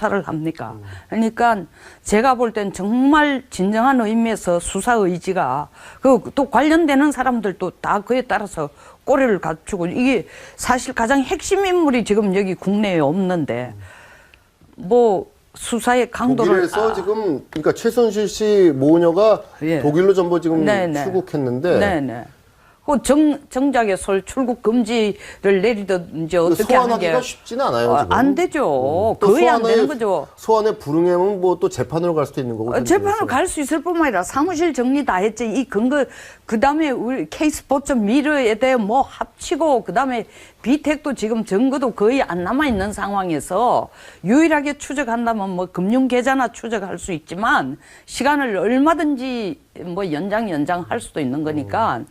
수사를 합니까? 그러니까 제가 볼 땐 정말 진정한 의미에서 수사 의지가 또 관련되는 사람들도 다 그에 따라서 꼬리를 갖추고 이게 사실 가장 핵심 인물이 지금 여기 국내에 없는데 뭐 수사의 강도를 독일에서 지금 그러니까 최순실 씨 모녀가 예. 독일로 전부 지금 네네. 출국했는데 네네. 그 정작에 출국 금지를 내리든지 어떻게 하는 게 소환하기가 쉽지는 않아요. 지금. 안 되죠. 또 거의 안 되는 거죠. 소환에 불응하면 뭐 또 재판으로 갈 수도 있는 거고. 재판을 갈 수 있을 뿐만 아니라 사무실 정리 다 했지. 이 근거 그다음에 우리 K스포츠 미르에 대해 뭐 합치고 그다음에 비택도 지금 증거도 거의 안 남아 있는 상황에서 유일하게 추적한다면 뭐 금융 계좌나 추적할 수 있지만 시간을 얼마든지 뭐 연장할 수도 있는 거니까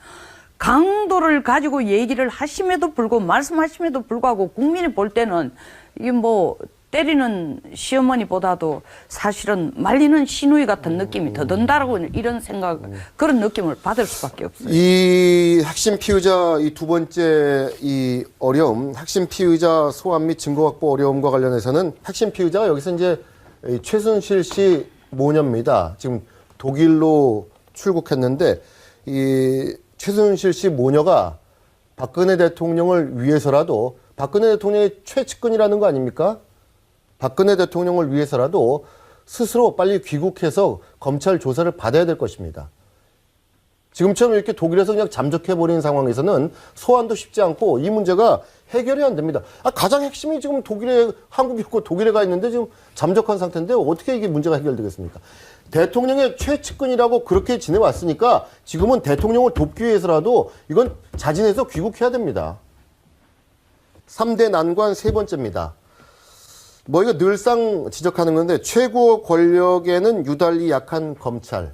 강도를 가지고 얘기를 하심에도 불구하고 말씀하심에도 불구하고 국민이 볼 때는 이게 뭐 때리는 시어머니보다도 사실은 말리는 시누이 같은 느낌이 더 든다라고 이런 생각, 그런 느낌을 받을 수밖에 없어요. 이 핵심 피의자 이 두 번째 이 어려움, 핵심 피의자 소환 및 증거 확보 어려움과 관련해서는 핵심 피의자가 여기서 이제 최순실 씨 모녀입니다. 지금 독일로 출국했는데 이 최순실 씨 모녀가 박근혜 대통령을 위해서라도 박근혜 대통령의 최측근이라는 거 아닙니까? 박근혜 대통령을 위해서라도 스스로 빨리 귀국해서 검찰 조사를 받아야 될 것입니다. 지금처럼 이렇게 독일에서 그냥 잠적해버리는 상황에서는 소환도 쉽지 않고 이 문제가 해결이 안 됩니다. 가장 핵심이 지금 한국에 있고 독일에 가 있는데 지금 잠적한 상태인데 어떻게 이게 문제가 해결되겠습니까? 대통령의 최측근이라고 그렇게 지내왔으니까 지금은 대통령을 돕기 위해서라도 이건 자진해서 귀국해야 됩니다. 3대 난관 세 번째입니다. 뭐 이거 늘상 지적하는 건데 최고 권력에는 유달리 약한 검찰.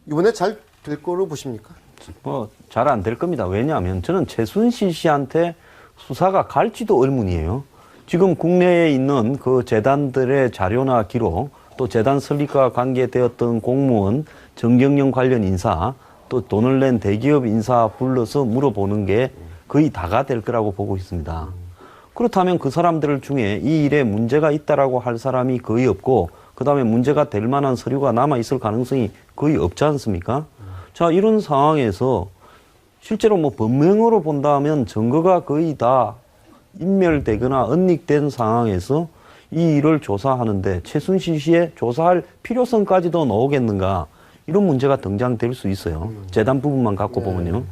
이번에 잘 될 거로 보십니까? 뭐 잘 안 될 겁니다. 왜냐하면 저는 최순실 씨한테 수사가 갈지도 의문이에요. 지금 국내에 있는 그 재단들의 자료나 기록, 또 재단 설립과 관계되었던 공무원, 정경련 관련 인사, 또 돈을 낸 대기업 인사 불러서 물어보는 게 거의 다가 될 거라고 보고 있습니다. 그렇다면 그 사람들 중에 이 일에 문제가 있다라고 할 사람이 거의 없고 그다음에 문제가 될 만한 서류가 남아있을 가능성이 거의 없지 않습니까? 자, 이런 상황에서 실제로 뭐 법명으로 본다면 증거가 거의 다 인멸되거나 은닉된 상황에서 이 일을 조사하는데 최순실 씨의 조사할 필요성까지도 나오겠는가, 이런 문제가 등장될 수 있어요. 재단 부분만 갖고 보면요.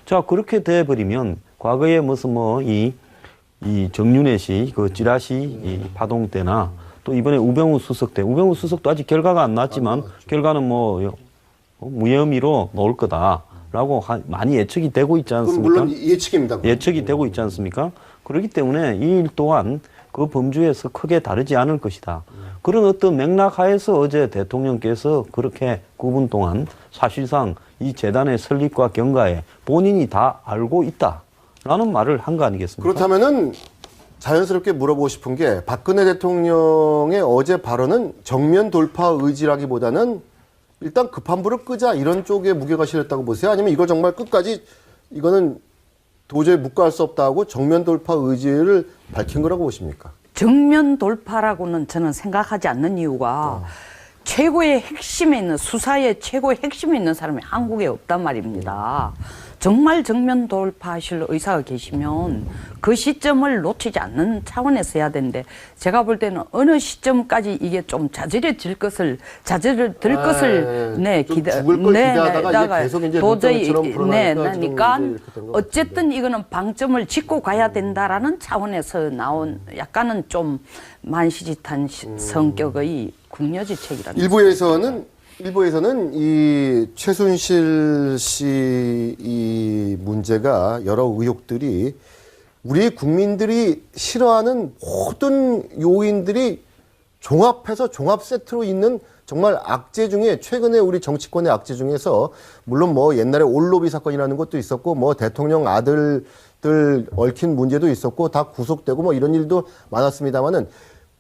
자, 그렇게 돼버리면 과거에 무슨 이 정윤회 씨 그 찌라시 이 파동 때나 또 이번에 우병우 수석 때, 우병우 수석도 아직 결과가 안 났지만 결과는 뭐 무혐의로 나올 거다라고 많이 예측이 되고 있지 않습니까? 물론 예측입니다. 예측이 되고 있지 않습니까? 그렇기 때문에 이 일 또한 그 범주에서 크게 다르지 않을 것이다. 그런 어떤 맥락 하에서 어제 대통령께서 그렇게 9분 동안 사실상 이 재단의 설립과 경과에 본인이 다 알고 있다라는 말을 한 거 아니겠습니까? 그렇다면은 자연스럽게 물어보고 싶은 게 박근혜 대통령의 어제 발언은 정면 돌파 의지라기보다는 일단 급한 불을 끄자 이런 쪽에 무게가 실렸다고 보세요? 아니면 이걸 정말 끝까지 이거는 도저히 묵과할 수 없다고 정면 돌파 의지를 밝힌 거라고 보십니까? 정면 돌파라고는 저는 생각하지 않는 이유가 최고의 핵심에 있는, 수사의 최고의 핵심에 있는 사람이 한국에 없단 말입니다. 정말 정면 돌파하실 의사가 계시면 그 시점을 놓치지 않는 차원에서 해야 되는데, 제가 볼 때는 어느 시점까지 이게 좀 자제를 들 것을 죽을 걸 기대하다가 이제 계속 이제 도저히 그러니까 어쨌든 이거는 방점을 짚고 가야 된다라는 차원에서 나온 약간은 좀 만시짓한 성격의 궁여지책이라는. 일부에서는 이 최순실 씨 이 문제가 여러 의혹들이 우리 국민들이 싫어하는 모든 요인들이 종합해서 종합 세트로 있는 정말 악재 중에, 최근에 우리 정치권의 악재 중에서 물론 뭐 옛날에 올로비 사건이라는 것도 있었고 뭐 대통령 아들들 얽힌 문제도 있었고 다 구속되고 뭐 이런 일도 많았습니다만은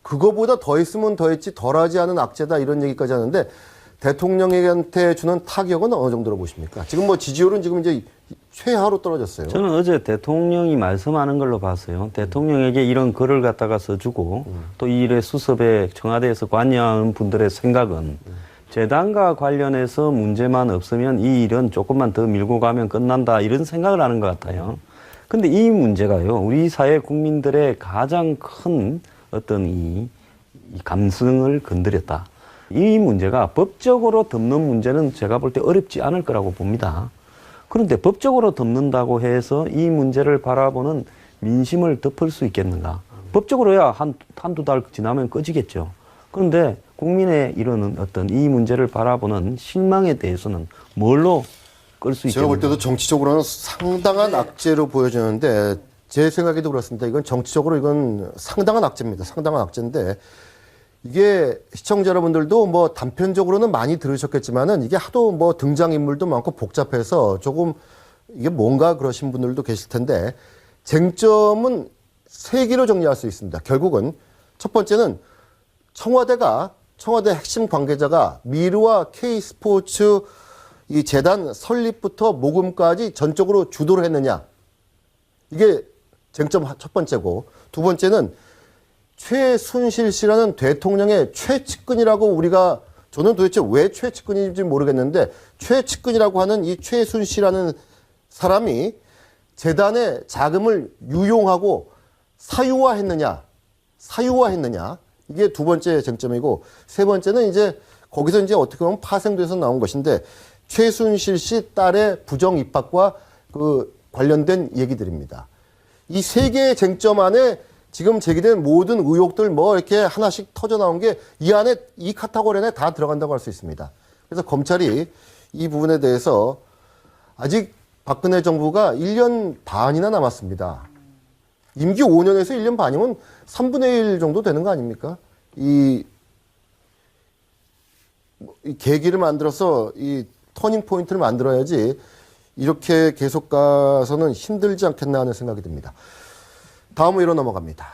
그거보다 더 했으면 더 했지 덜하지 않은 악재다 이런 얘기까지 하는데 대통령한테 주는 타격은 어느 정도로 보십니까? 지금 뭐 지지율은 지금 이제 최하로 떨어졌어요. 저는 어제 대통령이 말씀하는 걸로 봤어요. 대통령에게 이런 글을 갖다가 써주고 또 이 일의 수습에 청와대에서 관여한 분들의 생각은 재단과 관련해서 문제만 없으면 이 일은 조금만 더 밀고 가면 끝난다 이런 생각을 하는 것 같아요. 근데 이 문제가요, 우리 사회 국민들의 가장 큰 어떤 이 감성을 건드렸다. 이 문제가 법적으로 덮는 문제는 제가 볼 때 어렵지 않을 거라고 봅니다. 그런데 법적으로 덮는다고 해서 이 문제를 바라보는 민심을 덮을 수 있겠는가? 법적으로야 한두 달 지나면 꺼지겠죠. 그런데 국민의 이런 어떤 이 문제를 바라보는 신망에 대해서는 뭘로 끌 수 있겠는가? 제가 볼 때도 정치적으로는 상당한 악재로 보여지는데 제 생각에도 그렇습니다. 이건 정치적으로 이건 상당한 악재입니다. 상당한 악재인데 이게 시청자 여러분들도 뭐 단편적으로는 많이 들으셨겠지만은 이게 하도 뭐 등장인물도 많고 복잡해서 조금 이게 뭔가 그러신 분들도 계실 텐데 쟁점은 세 개로 정리할 수 있습니다. 결국은 첫 번째는 청와대 핵심 관계자가 미르와 K스포츠 이 재단 설립부터 모금까지 전적으로 주도를 했느냐. 이게 쟁점 첫 번째고 두 번째는 최순실 씨라는 대통령의 최측근이라고 우리가 저는 도대체 왜 최측근인지 모르겠는데 최측근이라고 하는 이 최순실이라는 사람이 재단의 자금을 유용하고 사유화했느냐 이게 두 번째 쟁점이고 세 번째는 이제 거기서 이제 어떻게 보면 파생돼서 나온 것인데 최순실 씨 딸의 부정 입학과 그 관련된 얘기들입니다. 이 세 개의 쟁점 안에 지금 제기된 모든 의혹들 뭐 이렇게 하나씩 터져 나온 게 이 안에 이 카테고리 안에 다 들어간다고 할 수 있습니다. 그래서 검찰이 이 부분에 대해서 아직 박근혜 정부가 1년 반이나 남았습니다. 임기 5년에서 1년 반이면 3분의 1 정도 되는 거 아닙니까? 이 계기를 만들어서 이 터닝 포인트를 만들어야지 이렇게 계속 가서는 힘들지 않겠나 하는 생각이 듭니다. 다음 의로 넘어갑니다.